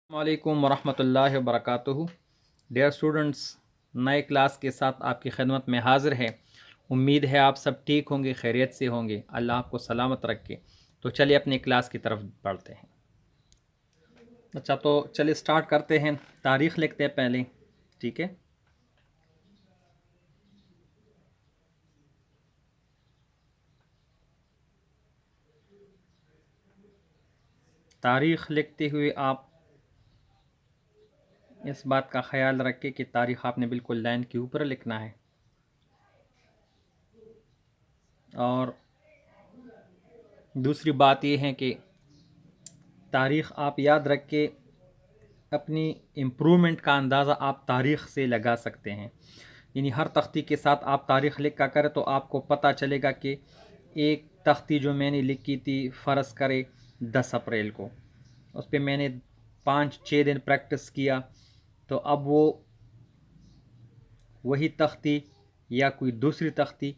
वालेकुम वरहमतुल्लाहि वबरकातुहू। Dear students, नए क्लास के साथ आपकी खिदमत में हाज़िर है। उम्मीद है आप सब ठीक होंगे, खैरियत से होंगे, अल्लाह आपको सलामत रखे। तो चलिए अपनी क्लास की तरफ बढ़ते हैं। अच्छा, तो चलिए स्टार्ट करते हैं। तारीख़ लिखते हैं पहले, ठीक है। तारीख़ लिखते हुए आप इस बात का ख़याल रखें कि तारीख़ आपने बिल्कुल लाइन के ऊपर लिखना है। और दूसरी बात यह है कि तारीख़ आप याद रख के अपनी इम्प्रूवमेंट का अंदाज़ा आप तारीख़ से लगा सकते हैं। यानी हर तख्ती के साथ आप तारीख़ लिख कर करें तो आपको पता चलेगा कि एक तख्ती जो मैंने लिखी थी, फ़र्ज़ करे 10 अप्रैल को, उस पर मैंने 5-6 दिन प्रैक्टिस किया, तो अब वो वही तख्ती या कोई दूसरी तख्ती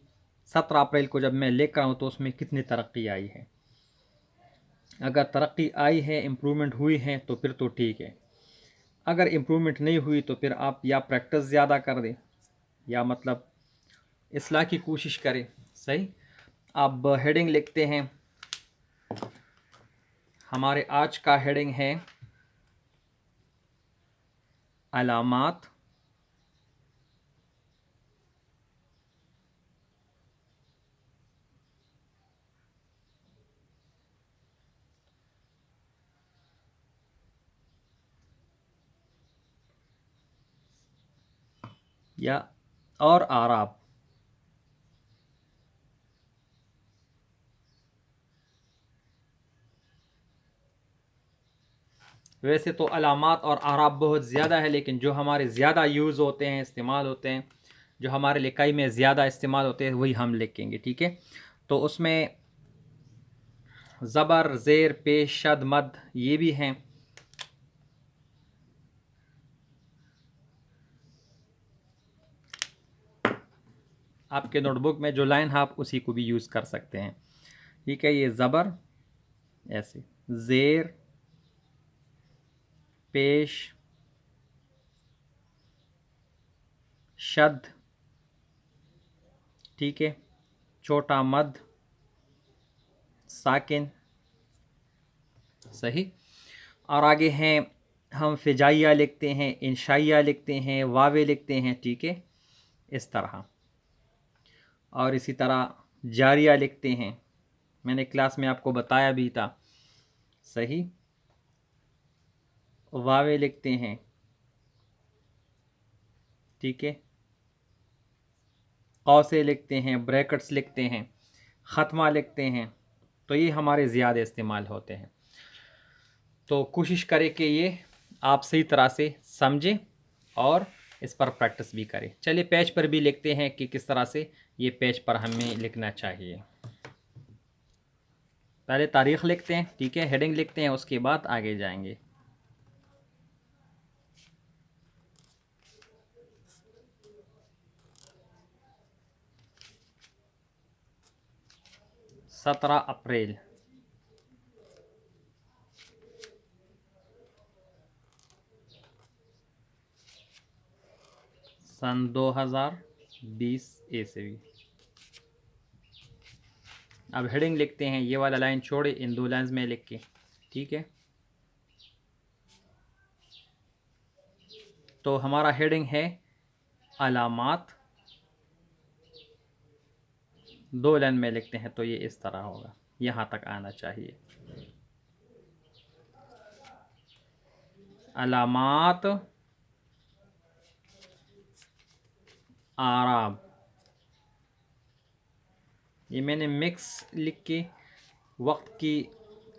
17 अप्रैल को जब मैं लिख रहा हूँ तो उसमें कितनी तरक्की आई है। अगर तरक्की आई है, इम्प्रूवमेंट हुई है, तो फिर तो ठीक है। अगर इम्प्रूवमेंट नहीं हुई तो फिर आप या प्रैक्टिस ज़्यादा कर दें या मतलब इस्लाह की कोशिश करें। सही। अब हेडिंग लिखते हैं। हमारे आज का हेडिंग है अलामात या और आराब। वैसे तो अलामात और आराब बहुत ज़्यादा है, लेकिन जो हमारे ज़्यादा यूज़ होते हैं, इस्तेमाल होते हैं, जो हमारे लिखाई में ज़्यादा इस्तेमाल होते हैं, वही हम लिखेंगे, ठीक है। तो उसमें ज़बर, ज़ेर, पेश, शद, मद ये भी हैं। आपके नोटबुक में जो लाइन है आप उसी को भी यूज़ कर सकते हैं, ठीक है। ये ज़बर ऐसे, ज़ेर, पेश, शद, ठीक है, छोटा मद, साकिन। सही। और आगे हैं हम फ़िजाइया लिखते हैं, इंशाइया लिखते हैं, वावे लिखते हैं, ठीक है, इस तरह। और इसी तरह जारिया लिखते हैं, मैंने क्लास में आपको बताया भी था। सही। वावे लिखते हैं, ठीक है, कौसे लिखते हैं, ब्रैकेट्स लिखते हैं, ख़त्मा लिखते हैं। तो ये हमारे ज़्यादा इस्तेमाल होते हैं। तो कोशिश करें कि ये आप सही तरह से समझें और इस पर प्रैक्टिस भी करें। चलिए पेज पर भी लिखते हैं कि किस तरह से ये पेज पर हमें लिखना चाहिए। पहले तारीख़ लिखते हैं, ठीक है, हेडिंग लिखते हैं, उसके बाद आगे जाएंगे। सत्रह अप्रैल सन 2020 ईस्वी। अब हेडिंग लिखते हैं, ये वाला लाइन छोड़े, इन दो लाइन्स में लिख के, ठीक है। तो हमारा हेडिंग है अलामात, दो लाइन में लिखते हैं तो ये इस तरह होगा, यहाँ तक आना चाहिए। अलामात आराब। ये मैंने मिक्स लिख के, वक्त की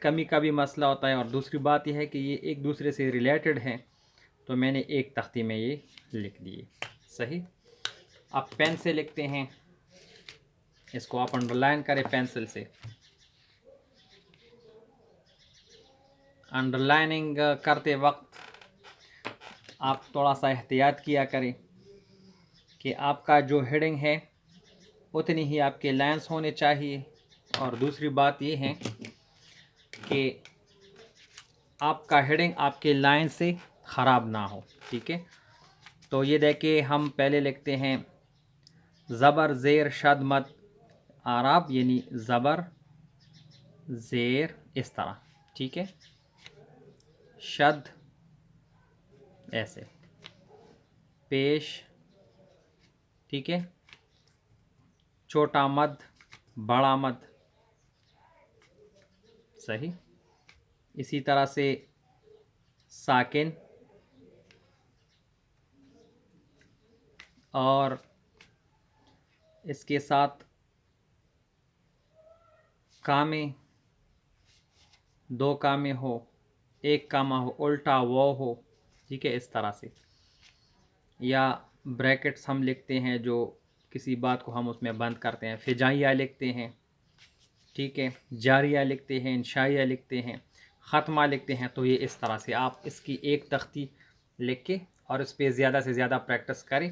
कमी का भी मसला होता है, और दूसरी बात यह है कि ये एक दूसरे से रिलेटेड हैं, तो मैंने एक तख्ती में ये लिख दिए। सही। अब पेन से लिखते हैं, इसको आप अंडरलाइन करें पेंसिल से। अंडरलाइनिंग करते वक्त आप थोड़ा सा एहतियात किया करें कि आपका जो हेडिंग है उतनी ही आपके लाइन्स होने चाहिए। और दूसरी बात ये है कि आपका हेडिंग आपके लाइन से ख़राब ना हो। ठीक है, तो ये देखिए हम पहले लिखते हैं ज़बर ज़ेर शद मद आराब, यानी ज़बर ज़ेर इस तरह। ठीक है, शद ऐसे पेश। ठीक है, छोटा मद बड़ा मद सही। इसी तरह से साकिन और इसके साथ कामे, दो कामे हो, एक कामा हो, उल्टा वो हो। ठीक है, इस तरह से। या ब्रैकेट्स हम लिखते हैं जो किसी बात को हम उसमें बंद करते हैं, फिजाइया लिखते हैं। ठीक है, जारिया लिखते हैं, इंशाइया लिखते हैं, ख़त्मा लिखते हैं। तो ये इस तरह से आप इसकी एक तख्ती लिख के और इस पर ज़्यादा से ज़्यादा प्रैक्टिस करें,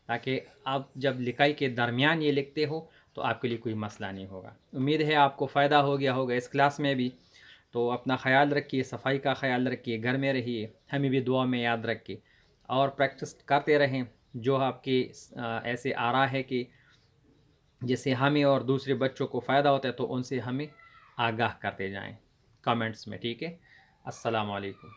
ताकि आप जब लिखाई के दरमियान ये लिखते हो तो आपके लिए कोई मसला नहीं होगा। उम्मीद है आपको फ़ायदा हो गया होगा इस क्लास में भी। तो अपना ख़याल रखिए, सफाई का ख़याल रखिए, घर में रहिए, हमें भी दुआ में याद रखिए और प्रैक्टिस करते रहें। जो आपके ऐसे आ रहा है कि जिससे हमें और दूसरे बच्चों को फ़ायदा होता है, तो उनसे हमें आगाह करते जाएं कमेंट्स में। ठीक है, अस्सलाम वालेकुम।